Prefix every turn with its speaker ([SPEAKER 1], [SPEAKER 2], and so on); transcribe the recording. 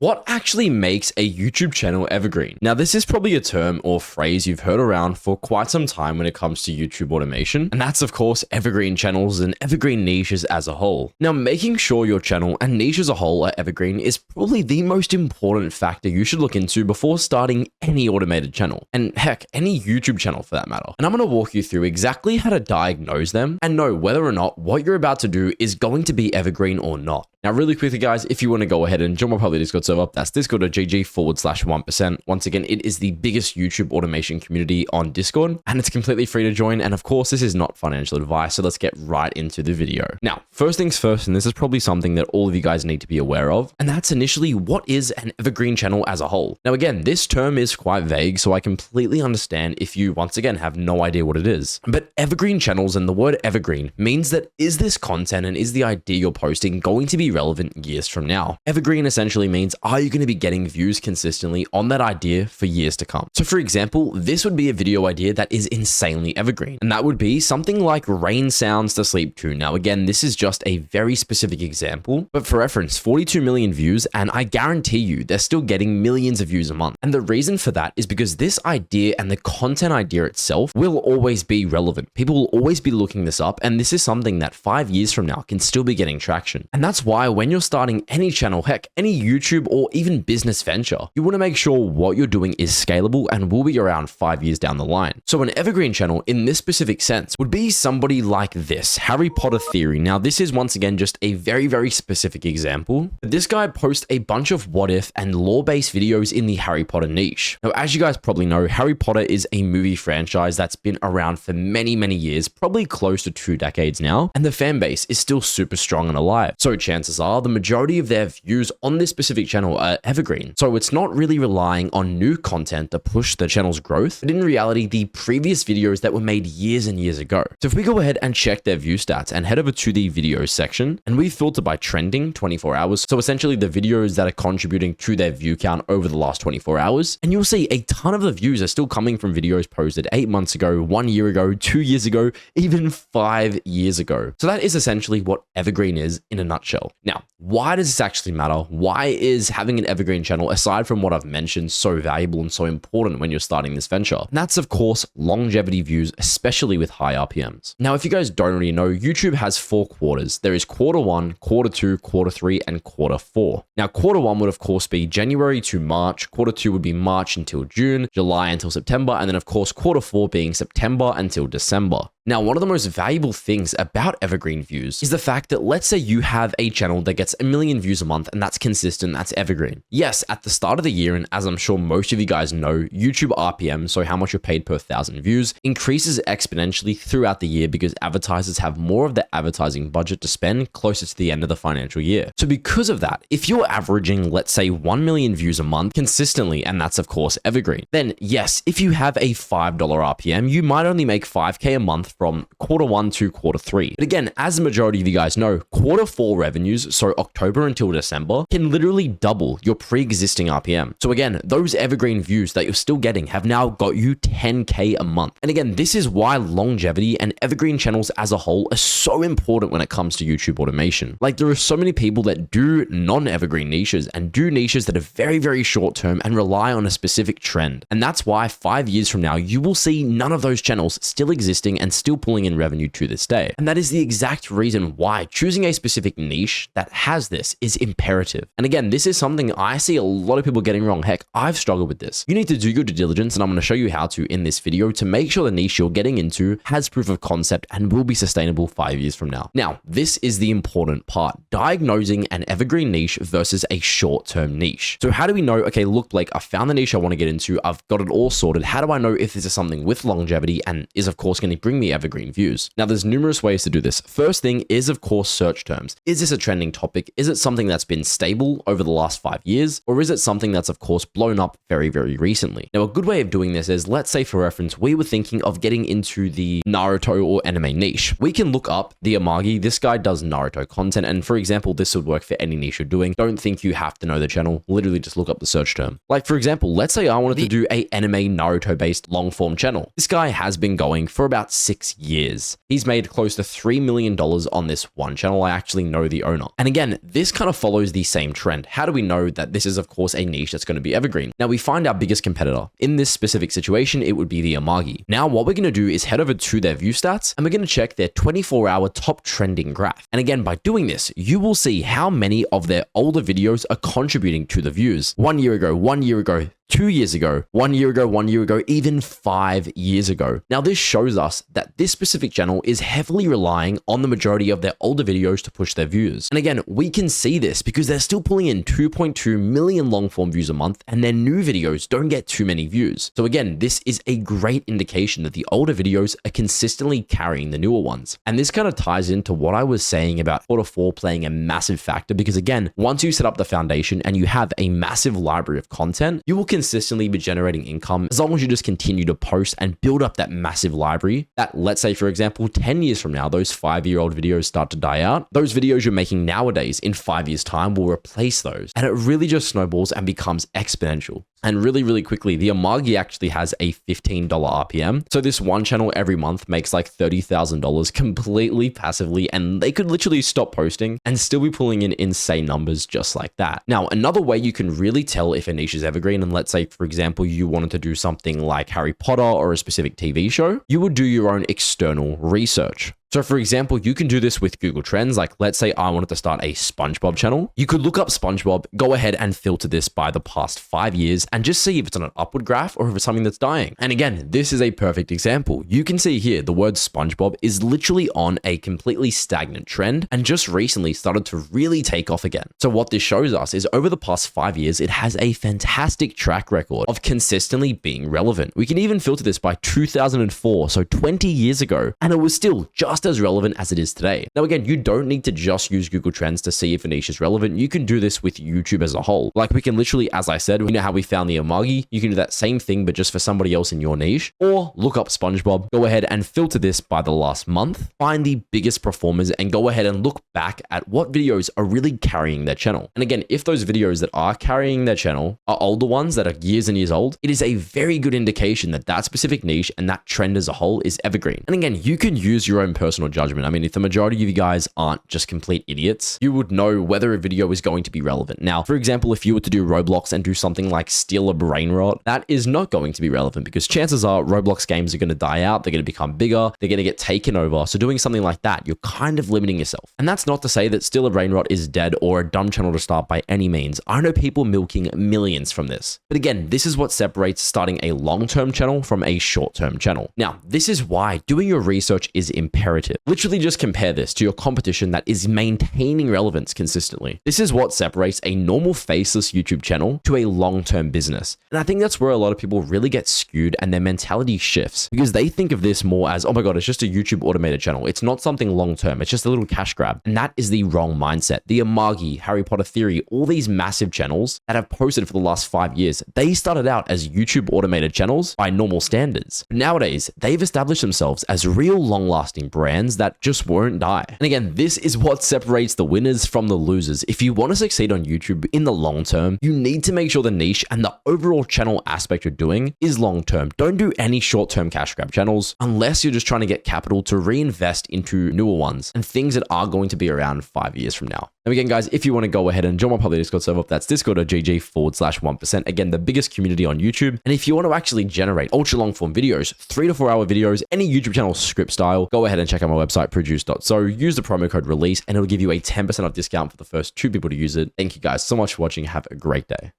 [SPEAKER 1] What actually makes a YouTube channel evergreen? Now, this is probably a term or phrase you've heard around for quite some time when it comes to YouTube automation, and that's of course evergreen channels and evergreen niches as a whole. Now, making sure your channel and niche as a whole are evergreen is probably the most important factor you should look into before starting any automated channel, and heck, any YouTube channel for that matter. And I'm going to walk you through exactly how to diagnose them and know whether or not what you're about to do is going to be evergreen or not. Now, really quickly, guys, if you want to go ahead and join my public Discord server, that's discord.gg/1%. Once again, it is the biggest YouTube automation community on Discord, and it's completely free to join. And of course, this is not financial advice, so let's get right into the video. Now, first things first, and this is probably something that all of you guys need to be aware of, and that's initially what is an evergreen channel as a whole. Now, again, this term is quite vague, so I completely understand if you, once again, have no idea what it is. But evergreen channels and the word evergreen means that is this content and is the idea you're posting going to be relevant years from now? Evergreen essentially means, are you going to be getting views consistently on that idea for years to come? So for example, this would be a video idea that is insanely evergreen, and that would be something like rain sounds to sleep to. Now again, this is just a very specific example, but for reference, 42 million views, and I guarantee you they're still getting millions of views a month. And the reason for that is because this idea and the content idea itself will always be relevant. People will always be looking this up, and this is something that 5 years from now can still be getting traction. And that's why when you're starting any channel, heck, any YouTube or even business venture, you want to make sure what you're doing is scalable and will be around 5 years down the line. So an evergreen channel in this specific sense would be somebody like this, Harry Potter Theory. Now, this is once again just a very, very specific example. This guy posts a bunch of what if and lore-based videos in the Harry Potter niche. Now, as you guys probably know, Harry Potter is a movie franchise that's been around for many, many years, probably close to 2 decades now, and the fan base is still super strong and alive. So chances are the majority of their views on this specific channel are evergreen. So it's not really relying on new content to push the channel's growth, but in reality, the previous videos that were made years and years ago. So if we go ahead and check their view stats and head over to the videos section, and we filter by trending 24 hours. So essentially the videos that are contributing to their view count over the last 24 hours. And you'll see a ton of the views are still coming from videos posted 8 months ago, 1 year ago, 2 years ago, even 5 years ago. So that is essentially what evergreen is in a nutshell. Now, why does this actually matter? Why is having an evergreen channel, aside from what I've mentioned, so valuable and so important when you're starting this venture? And that's of course longevity views, especially with high RPMs. Now, if you guys don't already know, YouTube has 4 quarters. There is Q1, Q2, Q3, and Q4. Now, Q1 would of course be January to March, Q2 would be March until June, July until September, and then of course Q4 being September until December. Now, one of the most valuable things about evergreen views is the fact that let's say you have a channel that gets 1 million views a month and that's consistent, that's evergreen. Yes, at the start of the year, and as I'm sure most of you guys know, YouTube RPM, so how much you're paid per 1,000 views, increases exponentially throughout the year because advertisers have more of their advertising budget to spend closer to the end of the financial year. So because of that, if you're averaging, let's say 1 million views a month consistently, and that's of course evergreen, then yes, if you have a $5 RPM, you might only make 5K a month from Q1 to Q3. But again, as the majority of you guys know, Q4 revenues, so October until December, can literally double your pre-existing RPM. So again, those evergreen views that you're still getting have now got you 10K a month. And again, this is why longevity and evergreen channels as a whole are so important when it comes to YouTube automation. Like, there are so many people that do non-evergreen niches and do niches that are very, very short term and rely on a specific trend. And that's why 5 years from now, you will see none of those channels still existing and still pulling in revenue to this day. And that is the exact reason why choosing a specific niche that has this is imperative. And again, this is something I see a lot of people getting wrong. Heck, I've struggled with this. You need to do your due diligence, and I'm going to show you how to in this video to make sure the niche you're getting into has proof of concept and will be sustainable 5 years from now. Now, this is the important part, diagnosing an evergreen niche versus a short-term niche. So how do we know, okay, look, Blake, I found the niche I want to get into. I've got it all sorted. How do I know if this is something with longevity and is of course going to bring me evergreen views? Now, there's numerous ways to do this. First thing is, of course, search terms. Is this a trending topic? Is it something that's been stable over the last 5 years? Or is it something that's, of course, blown up very, very recently? Now, a good way of doing this is, let's say for reference, we were thinking of getting into the Naruto or anime niche. We can look up the Amagi. This guy does Naruto content. And for example, this would work for any niche you're doing. Don't think you have to know the channel. Literally just look up the search term. Like, for example, let's say I wanted to do a anime Naruto based long form channel. This guy has been going for about 6 6 years. He's made close to $3 million on this one channel. I actually know the owner. And again, this kind of follows the same trend. How do we know that this is, of course, a niche that's going to be evergreen? Now, we find our biggest competitor. In this specific situation, it would be the Amagi. Now, what we're going to do is head over to their view stats, and we're going to check their 24-hour top trending graph. And again, by doing this, you will see how many of their older videos are contributing to the views. 1 year ago, 1 year ago, 2 years ago, 1 year ago, 1 year ago, even 5 years ago. Now, this shows us that this specific channel is heavily relying on the majority of their older videos to push their views. And again, we can see this because they're still pulling in 2.2 million long form views a month, and their new videos don't get too many views. So again, this is a great indication that the older videos are consistently carrying the newer ones. And this kind of ties into what I was saying about quarter four playing a massive factor, because again, once you set up the foundation and you have a massive library of content, you will consistently be generating income as long as you just continue to post and build up that massive library that, let's say, for example, 10 years from now, those 5-year-old videos start to die out. Those videos you're making nowadays in 5 years' time will replace those. And it really just snowballs and becomes exponential. And really, really quickly, the Amagi actually has a $15 RPM. So this one channel every month makes like $30,000 completely passively, and they could literally stop posting and still be pulling in insane numbers just like that. Now, another way you can really tell if a niche is evergreen, and let's say, for example, you wanted to do something like Harry Potter or a specific TV show, you would do your own external research. So for example, you can do this with Google Trends. Like, let's say I wanted to start a SpongeBob channel. You could look up SpongeBob, go ahead and filter this by the past 5 years and just see if it's on an upward graph or if it's something that's dying. And again, this is a perfect example. You can see here, the word SpongeBob is literally on a completely stagnant trend and just recently started to really take off again. So what this shows us is over the past 5 years, it has a fantastic track record of consistently being relevant. We can even filter this by 2004, so 20 years ago, and it was still just as relevant as it is today. Now, again, you don't need to just use Google Trends to see if a niche is relevant. You can do this with YouTube as a whole. Like, we can literally, as I said, you know how we found the Amagi, you can do that same thing, but just for somebody else in your niche, or look up SpongeBob, go ahead and filter this by the last month, find the biggest performers, and go ahead and look back at what videos are really carrying their channel. And again, if those videos that are carrying their channel are older ones that are years and years old, it is a very good indication that that specific niche and that trend as a whole is evergreen. And again, you can use your own personal judgment. I mean, if the majority of you guys aren't just complete idiots, you would know whether a video is going to be relevant. Now, for example, if you were to do Roblox and do something like steal a brain rot, that is not going to be relevant because chances are Roblox games are going to die out. They're going to become bigger. They're going to get taken over. So doing something like that, you're kind of limiting yourself. And that's not to say that steal a brain rot is dead or a dumb channel to start by any means. I know people milking millions from this. But again, this is what separates starting a long-term channel from a short-term channel. Now, this is why doing your research is imperative. Literally just compare this to your competition that is maintaining relevance consistently. This is what separates a normal faceless YouTube channel to a long-term business. And I think that's where a lot of people really get skewed and their mentality shifts because they think of this more as, oh my God, it's just a YouTube automated channel. It's not something long-term. It's just a little cash grab. And that is the wrong mindset. The Amagi, Harry Potter Theory, all these massive channels that have posted for the last 5 years, they started out as YouTube automated channels by normal standards. But nowadays, they've established themselves as real long-lasting brands that just won't die. And again, this is what separates the winners from the losers. If you want to succeed on YouTube in the long term, you need to make sure the niche and the overall channel aspect you're doing is long term. Don't do any short term cash grab channels unless you're just trying to get capital to reinvest into newer ones and things that are going to be around 5 years from now. And again, guys, if you want to go ahead and join my public Discord server, that's discord.gg/1%. Again, the biggest community on YouTube. And if you want to actually generate ultra long form videos, 3 to 4 hour videos, any YouTube channel script style, go ahead and check out my website, produce.so. Use the promo code RELEASE and it'll give you a 10% off discount for the first 2 people to use it. Thank you guys so much for watching. Have a great day.